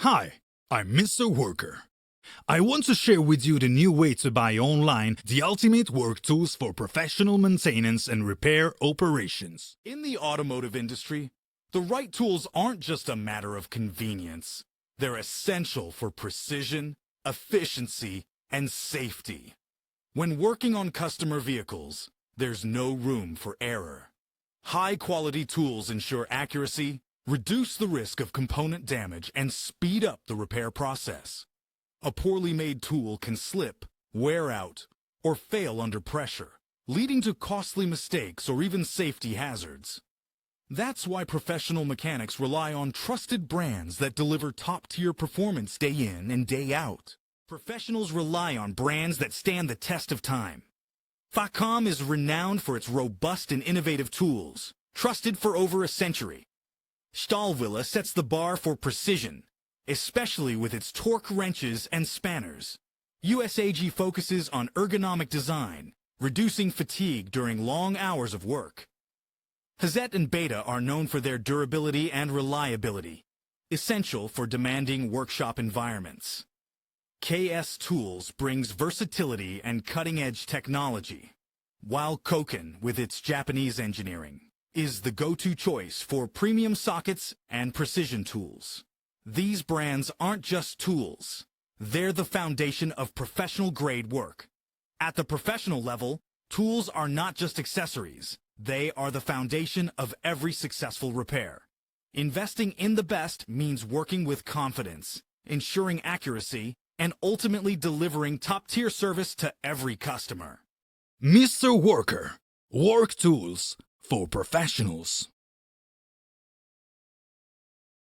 Hi, I'm Mr. Worker. I want to share with you the new way to buy online the ultimate work tools for professional maintenance and repair operations. In the automotive industry, the right tools aren't just a matter of convenience. They're essential for precision, efficiency, and safety. When working on customer vehicles, there's no room for error. High-quality tools ensure accuracy, reduce the risk of component damage, and speed up the repair process. A poorly made tool can slip, wear out, or fail under pressure, leading to costly mistakes or even safety hazards. That's why professional mechanics rely on trusted brands that deliver top-tier performance day in and day out. Professionals rely on brands that stand the test of time. Facom is renowned for its robust and innovative tools, trusted for over a century. Stahlwille sets the bar for precision, especially with its torque wrenches and spanners. USAG focuses on ergonomic design, reducing fatigue during long hours of work. Hazet and Beta are known for their durability and reliability, essential for demanding workshop environments. KS Tools brings versatility and cutting-edge technology, while Koken, with its Japanese engineering, is the go-to choice for premium sockets and precision tools. These brands aren't just tools. They're the foundation of professional-grade work. At the professional level, tools are not just accessories. They are the foundation of every successful repair. Investing in the best means working with confidence, ensuring accuracy, and ultimately delivering top-tier service to every customer. Mr. Worker, work tools for professionals.